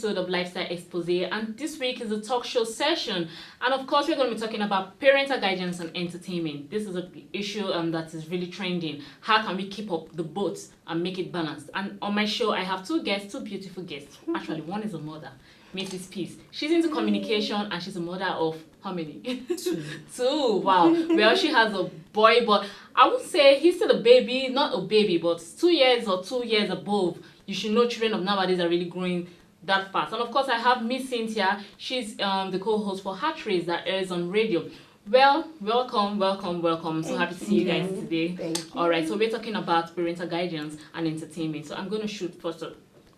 episode of Lifestyle Expose, and this week is a talk show session. And of course, we're going to be talking about parental guidance and entertainment. This is an issue that is really trending. How can we keep up the both and make it balanced? And on my show, I have two beautiful guests. Actually, one is a mother, Mrs. Peace. She's into communication and she's a mother of how many? Two. Wow. Well, she has a boy, but I would say he's still a baby, not a baby, but 2 years or 2 years above. You should know children of nowadays are really growing that fast. And of course, I have Miss Cynthia. She's the co-host for Heart Race that airs on radio. Well, welcome. I'm so happy to see you guys today. Thank you. All right, so we're talking about parental guidance and entertainment. So I'm going to shoot first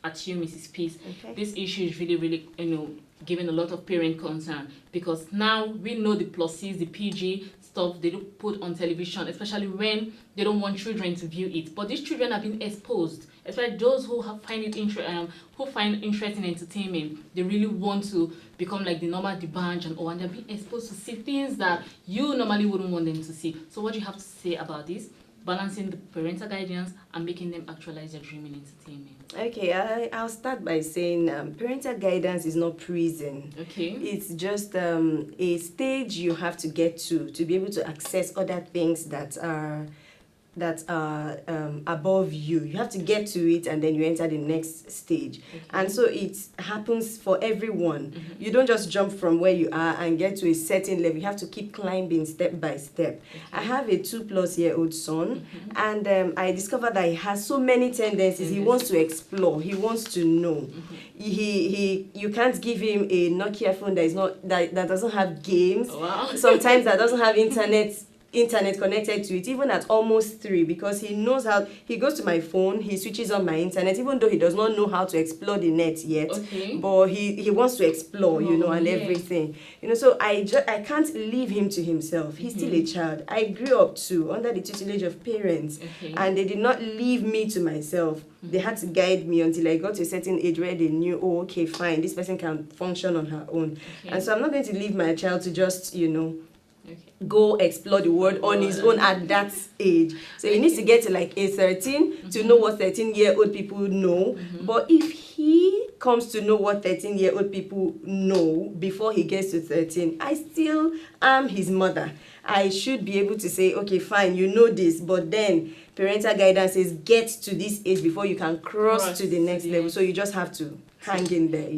at you, Mrs. Peace. Okay. This issue is really, giving a lot of parent concern, because now we know the pluses, the PG stuff they don't put on television, especially when they don't want children to view it. But these children have been exposed, especially those who find interest in entertainment. They really want to become like the normal debauch and they're being exposed to see things that you normally wouldn't want them to see. So what do you have to say about this? Balancing the parental guidance and making them actualize their dream in entertainment. Okay, I'll start by saying parental guidance is not prison. Okay. It's just a stage you have to get to be able to access other things that are above you. You have to get to it and then you enter the next stage. Okay. And so it happens for everyone. Mm-hmm. You don't just jump from where you are and get to a certain level. You have to keep climbing step by step. Okay. I have a 2+-year-old son, mm-hmm. and I discovered that he has so many tendencies. He wants to explore. He wants to know. Mm-hmm. You can't give him a Nokia phone that doesn't have games. Wow. Sometimes that doesn't have internet connected to it, even at almost 3, because he knows how. He goes to my phone, he switches on my internet, even though he does not know how to explore the net yet. Okay. But he wants to explore, and everything. So I can't leave him to himself. He's still a child. I grew up under the tutelage of parents, and they did not leave me to myself. They had to guide me until I got to a certain age where they knew, oh, okay, fine, this person can function on her own. Okay. And so I'm not going to leave my child to just, go explore the world on his own at that age. So he needs to get to like a 13 to know what 13-year-old people know. But if he comes to know what 13-year-old people know before he gets to 13, I still am his mother. I should be able to say, okay, fine, you know this, but then parental guidance is get to this age before you can cross to the next level. So you just have to hang in there,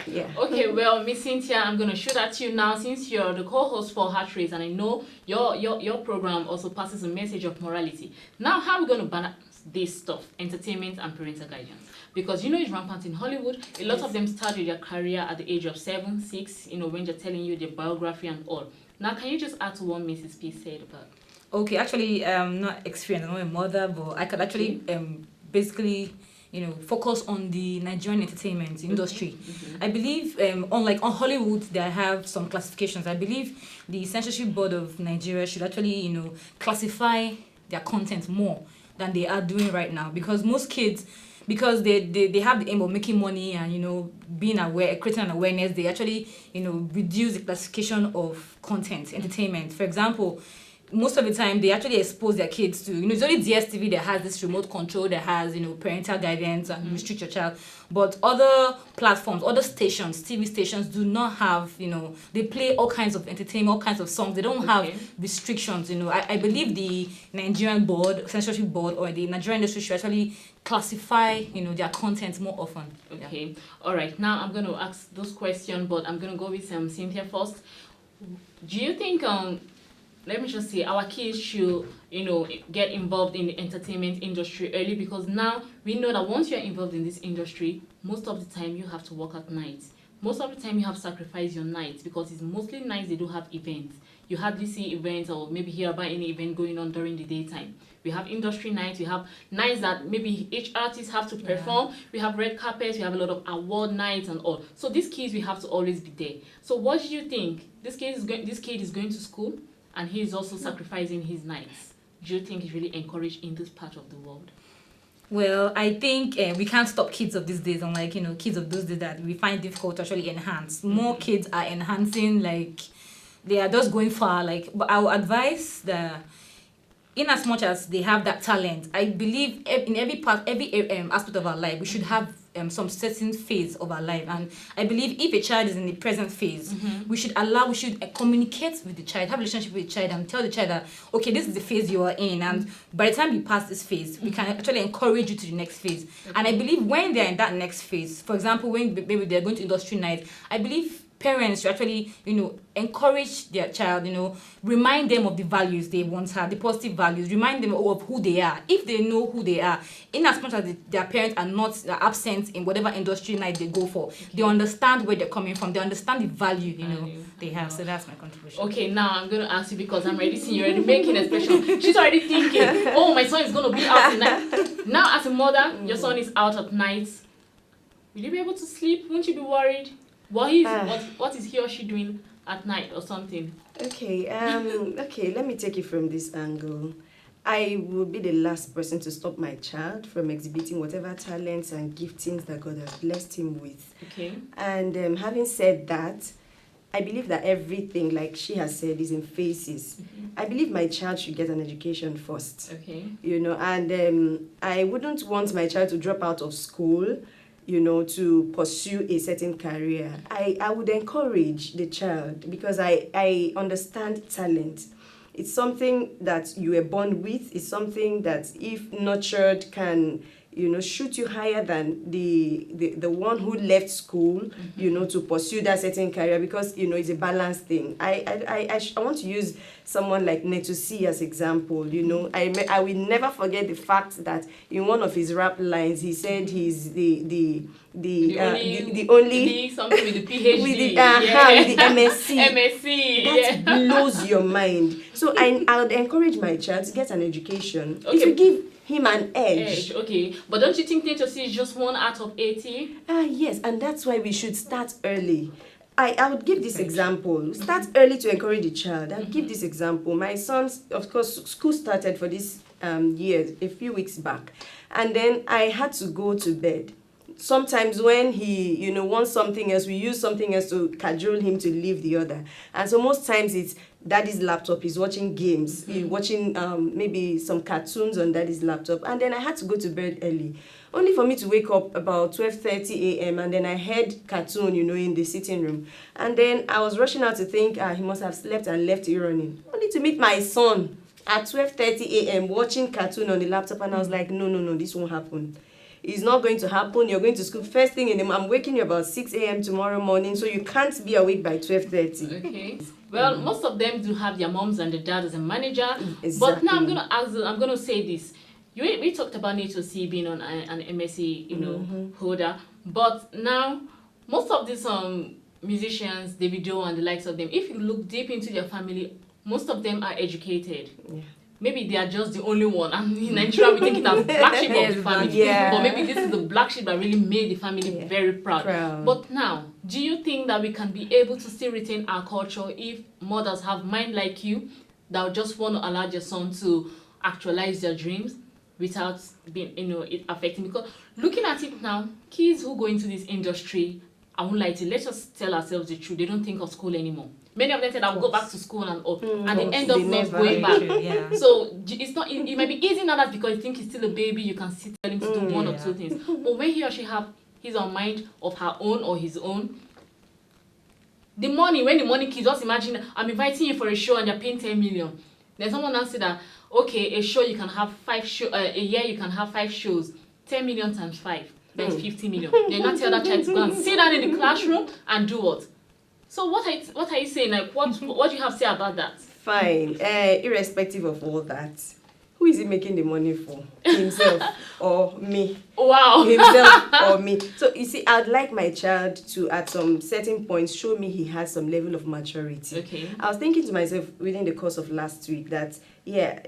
Yeah. Okay, well, Miss Cynthia, I'm going to shoot at you now, since you're the co-host for Heart Race, and I know your program also passes a message of morality. Now, how are we going to balance this stuff, entertainment and parental guidance? Because it's rampant in Hollywood. A lot of them started their career at the age of 7, 6, when they're telling you their biography and all. Now, can you just add to what Mrs. P said about? Okay, actually, not experienced, I'm not a mother, but I could actually basically focus on the Nigerian entertainment industry. I believe, unlike on Hollywood, they have some classifications. I believe the Censorship Board of Nigeria should actually, classify their content more than they are doing right now. Because most kids, because they have the aim of making money and, being aware, creating an awareness, they actually, reduce the classification of content, entertainment. For example, most of the time, they actually expose their kids to, it's only DSTV that has this remote control, that has, parental guidance and restrict your child. But other platforms, other stations, TV stations do not have, they play all kinds of entertainment, all kinds of songs. They don't have restrictions, I believe the Nigerian board, censorship board, or the Nigerian industry should actually classify, their content more often. Okay. Yeah. All right. Now I'm going to ask those questions, but I'm going to go with Cynthia first. Do you think, let me just say, our kids should, get involved in the entertainment industry early? Because now we know that once you're involved in this industry, most of the time you have to work at night. Most of the time you have to sacrifice your nights, because it's mostly nights they do have events. You hardly see events or maybe hear about any event going on during the daytime. We have industry nights, we have nights that maybe each artist have to perform. We have red carpets, we have a lot of award nights and all. So these kids, we have to always be there. So what do you think? This kid is going to school, and he is also sacrificing his nights. Do you think he's really encouraged in this part of the world? Well, I think we can't stop kids of these days, unlike, kids of those days that we find difficult to actually enhance. More kids are enhancing, they are just going far. But I would advise that in as much as they have that talent, I believe in every aspect of our life, we should have some certain phase of our life. And I believe if a child is in the present phase, we should communicate with the child, have a relationship with the child, and tell the child that, okay, this is the phase you are in, and by the time you pass this phase, we can actually encourage you to the next phase. And I believe when they're in that next phase, for example, when maybe they're going to industry night, I believe parents should actually, encourage their child, remind them of the values they once had, the positive values, remind them of who they are. If they know who they are, in as much as their parents are not absent in whatever industry night they go for, they understand where they're coming from, they understand the value, they have. So that's my contribution. Okay, now I'm going to ask you, because I'm already seeing you already making expression. She's already thinking, oh, my son is going to be out tonight. Now, as a mother, your son is out at night. Will you be able to sleep? Won't you be worried? What is he or she doing at night or something? Okay, let me take it from this angle. I will be the last person to stop my child from exhibiting whatever talents and giftings that God has blessed him with. Okay. And having said that, I believe that everything, like she has said, is in phases. I believe my child should get an education first. Okay. And I wouldn't want my child to drop out of school, to pursue a certain career. I would encourage the child, because I understand talent. It's something that you were born with. It's something that, if nurtured, can shoot you higher than the one who left school, to pursue that certain career, because it's a balanced thing. I want to use someone like Netusi as example. I will never forget the fact that in one of his rap lines he said he's the only something with the PhD, with the MSc. MSc, that blows your mind. So I would encourage my child to get an education. Okay. It will give him an edge. Okay, but don't you think literacy is just 1 out of 80? Yes, and that's why we should start early. I would give this example. Start early to encourage the child. I'll give this example. My son's, of course, school started for this year a few weeks back, and then I had to go to bed. Sometimes when he, wants something else, we use something else to cajole him to leave the other. And so most times it's daddy's laptop, he's watching games, he's watching maybe some cartoons on daddy's laptop. And then I had to go to bed early, only for me to wake up about 12:30 a.m. And then I heard cartoon, in the sitting room. And then I was rushing out to think, he must have slept and left it running. Only to meet my son at 12:30 a.m. watching cartoon on the laptop. And I was like, no, this won't happen. It's not going to happen. You're going to school first thing in the morning. I'm waking you about 6 a.m. tomorrow morning, so you can't be awake by 12:30. Okay. Well, most of them do have their moms and their dad as a manager. Exactly. But now I'm going to say this. We talked about Nitosi being on an MSc, holder. But now, most of these musicians, Davido and the likes of them, if you look deep into their family, most of them are educated. Yeah. Maybe they are just the only one. And in Nigeria, we take it as black sheep of the family. Yeah. Or maybe this is the black sheep that really made the family very proud. But now, do you think that we can be able to still retain our culture if mothers have mind like you that just want to allow their son to actualize their dreams without being, it affecting? Because looking at it now, kids who go into this industry, I won't lie to you, let's just tell ourselves the truth. They don't think of school anymore. Many of them said, I'll go back to school and they end up not going back. Yeah. So it's not. It might be easy now that because you think he's still a baby, you can sit tell him to do one or two things. But when he or she have his own mind of her own or his own, when the money kids, just imagine I'm inviting you for a show and you're paying 10 million. Then someone else said that, okay, a show you can have 5 shows, a year you can have 5 shows, 10 million times 5, that's 50 million. Then not tell that child to go and sit down in the classroom and do what? So what are you saying? Like what do you have to say about that? Fine. Irrespective of all that, who is he making the money for? Himself or me? Wow. Himself or me. So you see, I'd like my child to, at some certain points, show me he has some level of maturity. Okay. I was thinking to myself within the course of last week that there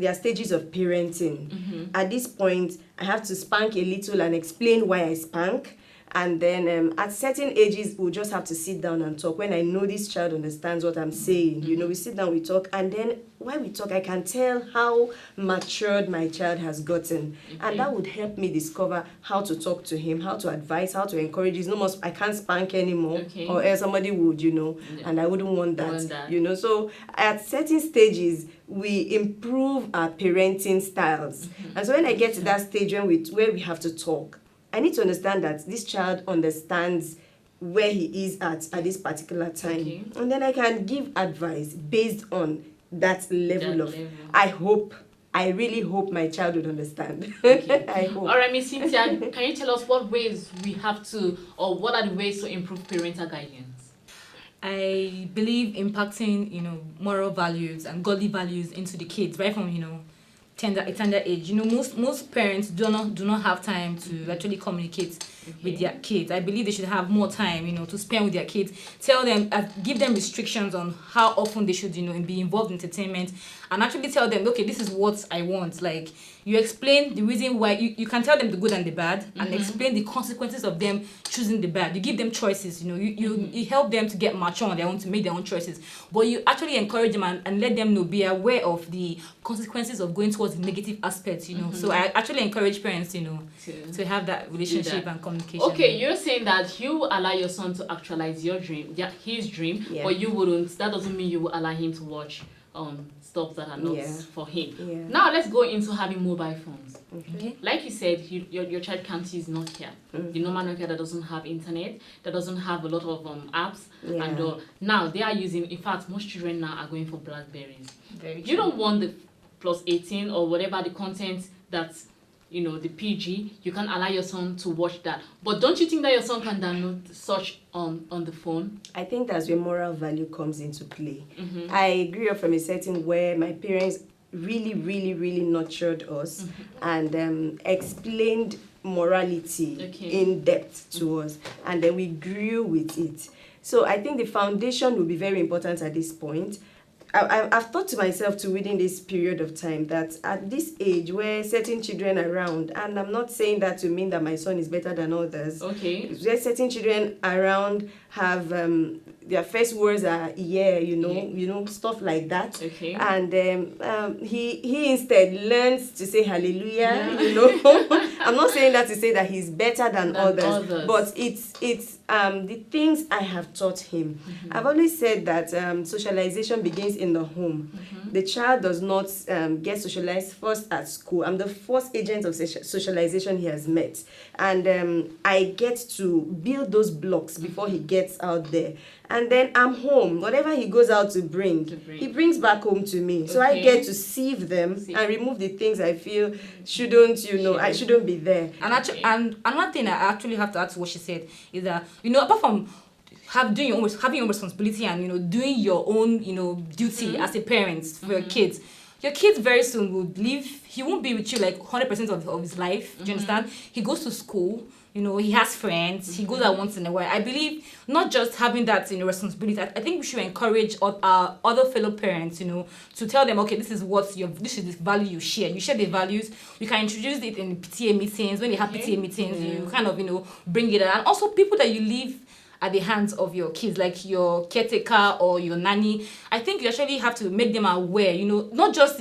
are stages of parenting. At this point, I have to spank a little and explain why I spank. And then at certain ages, we'll just have to sit down and talk. When I know this child understands what I'm saying, we sit down, we talk. And then while we talk, I can tell how matured my child has gotten. And that would help me discover how to talk to him, how to advise, how to encourage. It's no more, I can't spank anymore. Or else somebody would, and I wouldn't want that. So at certain stages, we improve our parenting styles. And so when I get to that stage where we have to talk, I need to understand that this child understands where he is at this particular time. Okay. And then I can give advice based on that level That of, level. I really hope my child would understand. Okay. I hope. All right, Miss Cynthia, can you tell us what ways we have to, or what are the ways to improve parental guidance? I believe impacting, moral values and godly values into the kids right from, tender age. Most parents do not have time to actually communicate with their kids. I believe they should have more time, to spend with their kids. Tell them, give them restrictions on how often they should, be involved in entertainment, and actually tell them, okay, this is what I want. Like, you explain the reason why. You can tell them the good and the bad, and explain the consequences of them choosing the bad. You give them choices. You help them to get mature on their own, to make their own choices. But you actually encourage them and let them know, be aware of the consequences of going towards the negative aspects. So I actually encourage parents, to have that relationship and communication. Okay, you're saying that you allow your son to actualize your dream, his dream, but you wouldn't. That doesn't mean you will allow him to watch stuff that are not for him. Yeah. Now let's go into having mobile phones. Okay. Like you said, your child can't use Nokia, the normal Nokia that doesn't have internet, that doesn't have a lot of apps, and now they are using. In fact, most children now are going for Blackberries. Very You don't want the plus 18 or whatever the content that's the PG. You can allow your son to watch that, but don't you think that your son can download such on the phone? I think that's where moral value comes into play. I grew up from a setting where my parents really, really, really nurtured us and explained morality in depth to us, and then we grew with it. So I think the foundation will be very important at this point. I've thought to myself too within this period of time that at this age where certain children are around, and I'm not saying that to mean that my son is better than others. Okay. Where certain children around have their first words are stuff like that. Okay. And he instead learns to say hallelujah. I'm not saying that to say that he's better than others, but it's the things I have taught him. I've always said that socialization begins in the home. The child does not get socialized first at school. I'm the first agent of socialization he has met, and I get to build those blocks before he gets out there. And then I'm home. Whatever he goes out to bring, he brings back home to me. So I get to sieve them and remove the things I feel shouldn't be there. And actually, and another thing I actually have to add to what she said is that, apart from having your own responsibility and doing your own duty as a parent for your kids very soon would leave. He won't be with you like 100% of his life. Do you understand? He goes to school. He has friends. He goes out once in a while. I believe not just having that responsibility. I think we should encourage our other fellow parents, to tell them, okay, this is the value you share. You share the values. You can introduce it in PTA meetings. When they have PTA meetings, you kind of bring it out. And also people that you leave at the hands of your kids, like your caretaker or your nanny. I think you actually have to make them aware, not just,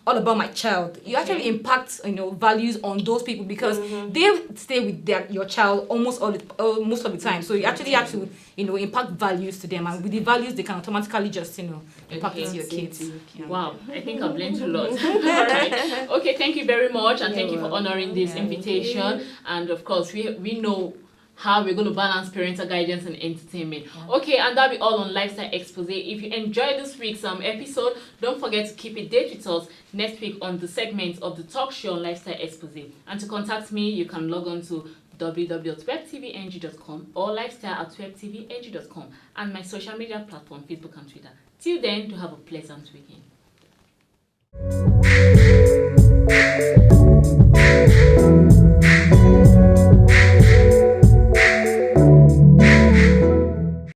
all about my child. You actually impact, values on those people because they stay with your child most of the time. So you actually have to, impact values to them. And with the values, they can automatically just, impact it to your kids. Wow, I think I've learned a lot. All right. Okay, thank you very much. And thank you for honoring this invitation. And of course, we know how we're going to balance parental guidance and entertainment. Okay, and that'll be all on Lifestyle Expose. If you enjoyed this week's episode, don't forget to keep a date with us next week on the segment of the talk show on Lifestyle Expose. And to contact me, you can log on to www.webtvng.com or lifestyle@webtvng.com and my social media platform, Facebook and Twitter. Till then, do have a pleasant weekend.